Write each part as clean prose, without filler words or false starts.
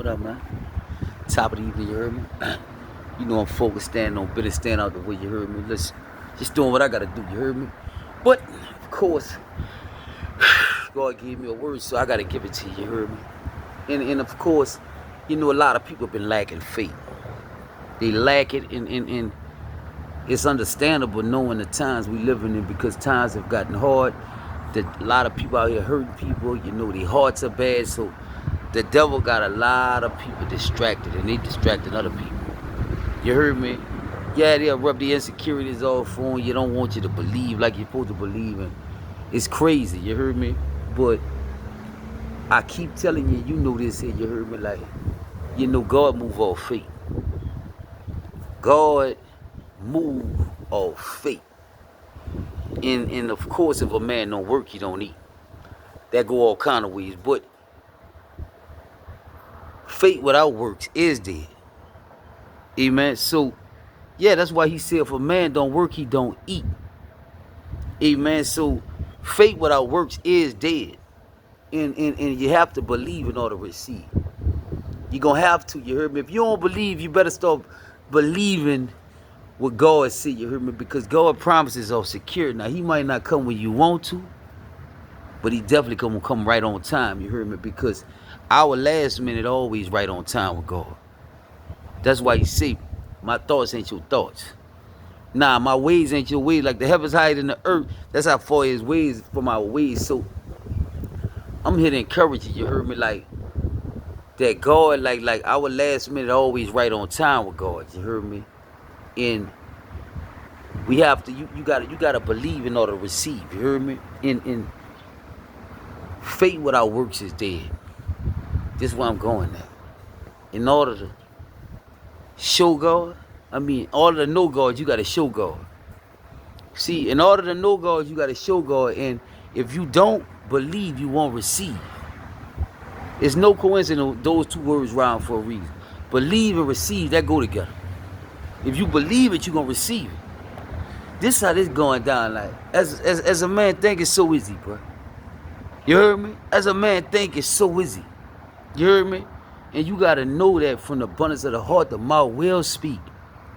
What up, man? Top of the evening, you heard me? You know I'm focused, standing on business, stand out the way, you heard me? Let's just doing what I gotta do, you heard me? But, of course, God gave me a word, so I gotta give it to you, you heard me? And of course, you know, a lot of people have been lacking faith. They lack it, and it's understandable knowing the times we living in, because times have gotten hard. That a lot of people out here hurting people, you know, their hearts are bad, so the devil got a lot of people distracted, and they distracting other people. You heard me? Yeah, they'll rub the insecurities off on you. Don't want you to believe like you're supposed to believe, and it's crazy. You heard me? But I keep telling you, you know this here. You heard me? Like, you know, God move off faith. God move off faith. And of course, if a man don't work, he don't eat. That go all kind of ways. But faith without works is dead. Amen. So, yeah, that's why he said if a man don't work, he don't eat. Amen. So, faith without works is dead. And you have to believe in order to receive. You're going to have to, you heard me? If you don't believe, you better start believing what God said, you heard me? Because God promises are secure. Now, he might not come when you want to, but he definitely gonna come right on time, you heard me? Because our last minute always right on time with God. That's why he say, my thoughts ain't your thoughts. Nah, my ways ain't your ways. Like the heavens higher than the earth, that's how far his ways from our ways. So I'm here to encourage you, you heard me? Like that God, like our last minute always right on time with God, you heard me? And we have to, you gotta believe in order to receive, you heard me? And faith without works is dead. This is where I'm going at. In order to show God, in order to know God, you gotta show God. See, in order to know God, you gotta show God. And if you don't believe, you won't receive. It's no coincidence those two words rhyme for a reason. Believe and receive, that go together. If you believe it, you're gonna receive it. This is how this going down. Like, as a man think, it's so easy, bro. You heard me? As a man think, it's so easy. You heard me? And you gotta know that from the abundance of the heart, the mouth will speak.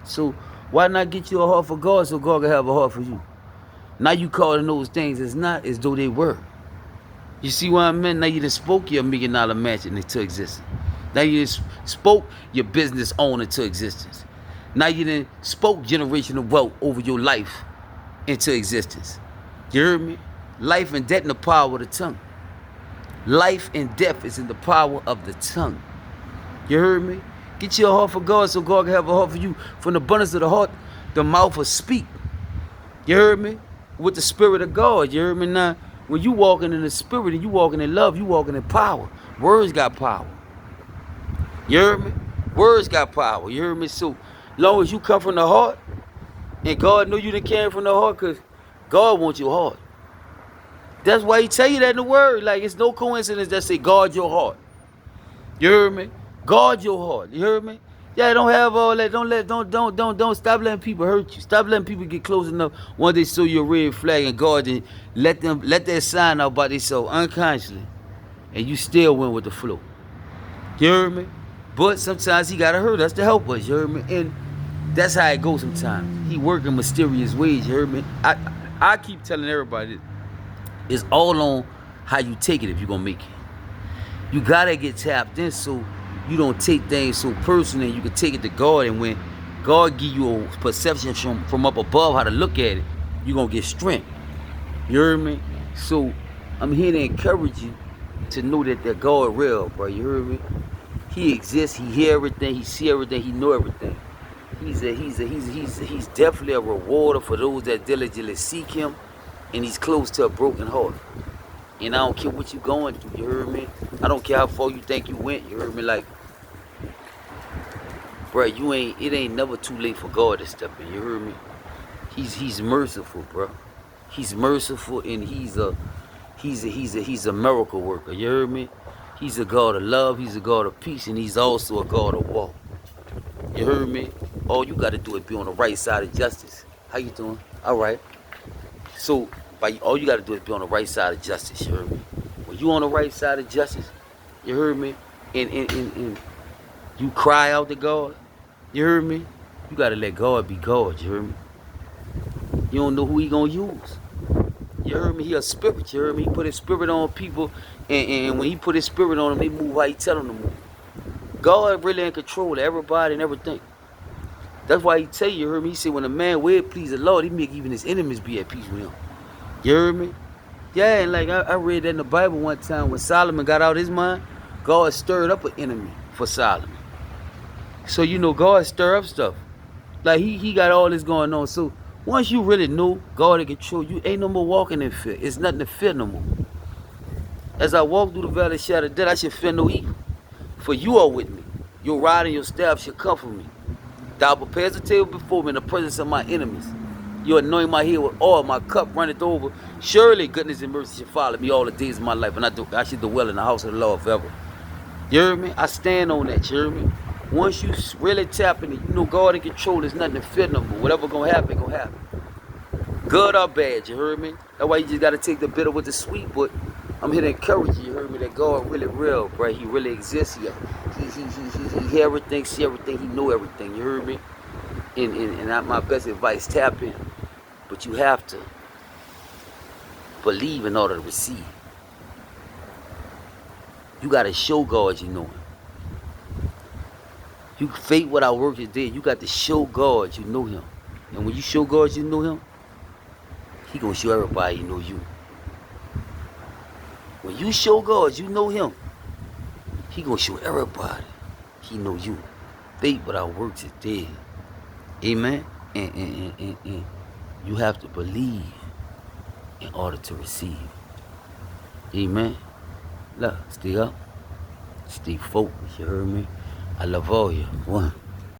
So why not get you a heart for God so God can have a heart for you? Now you calling those things as not as though they were. You see what I meant? Now you done spoke your $1 million mansion into existence. Now you done spoke your business owner into existence. Now you done spoke generational wealth over your life into existence. You heard me? Life and death in the power of the tongue. Life and death is in the power of the tongue. You heard me? Get your heart for God so God can have a heart for you. From the abundance of the heart, the mouth will speak. You heard me? With the spirit of God. You heard me? Now, when you walking in the spirit and you walking in love, you walking in power. Words got power. You heard me? Words got power. You heard me? So, long as you come from the heart, and God know you done came from the heart, because God wants your heart. That's why he tell you that in the word. Like, it's no coincidence that say guard your heart. You heard me? Guard your heart. You heard me? Yeah, don't have all that. Don't stop letting people hurt you. Stop letting people get close enough when they show you a red flag, and guard and let that sign out by themselves unconsciously, and you still went with the flow. You heard me? But sometimes he gotta hurt us to help us. You heard me? And that's how it goes sometimes. He working mysterious ways. You heard me? I keep telling everybody this. It's all on how you take it if you're gonna make it. You gotta get tapped in so you don't take things so personal, and you can take it to God. And when God give you a perception from up above how to look at it, you're gonna get strength. You heard me? So I'm here to encourage you to know that God real, bro. You heard me? He exists. He hear everything. He see everything. He know everything. He's definitely a rewarder for those that diligently seek him. And he's close to a broken heart. And I don't care what you going through, you heard me? I don't care how far you think you went, you heard me? Like, bro, it ain't never too late for God to step in, you heard me? He's merciful, bro. He's merciful, and he's a miracle worker, you heard me? He's a God of love, he's a God of peace, and he's also a God of war. You heard me? All you gotta do is be on the right side of justice. How you doing? All right. So, all you got to do is be on the right side of justice, you heard me? When you on the right side of justice, you heard me? And You cry out to God. You heard me? You gotta let God be God. You heard me? You don't know who he gonna use. You heard me? He a spirit. You heard me? He put his spirit on people, and when he put his spirit on them, they move how he tell them to move. God really in control of everybody and everything. That's why he tell you, heard me? He said when a man will please the Lord, he make even his enemies be at peace with him. You heard me? Yeah, and like I read that in the Bible one time when Solomon got out his mind, God stirred up an enemy for Solomon. So you know God stir up stuff. Like he got all this going on. So once you really know God in control, you ain't no more walking in fear. It's nothing to fear no more. As I walk through the valley of shadow of death, I should fear no evil. For you are with me. Your rod and your staff shall comfort me. Thou prepares a table before me in the presence of my enemies. You anoint my head with oil, my cup runneth over. Surely goodness and mercy shall follow me all the days of my life, and I should dwell in the house of the Lord forever. You hear me? I stand on that, you hear me? Once you really tap in it, you know God in control, there's nothing to fear no more. Whatever gonna happen, gonna happen. Good or bad, you heard me? That's why you just gotta take the bitter with the sweet, but I'm here to encourage you, you heard me, that God really real, bro. He really exists here. He hear everything, see everything, he know everything, you heard me? And my best advice, tap in. But you have to believe in order to receive. You gotta show God you know him. You faith without work is dead. You got to show God you know him. And when you show God you know him, he gonna show everybody you know you. When you show God you know him, he gonna show everybody he know you. Faith without works is dead. Amen. And you have to believe in order to receive. Amen. Look, stay up. Stay focused. You heard me? I love all you. One.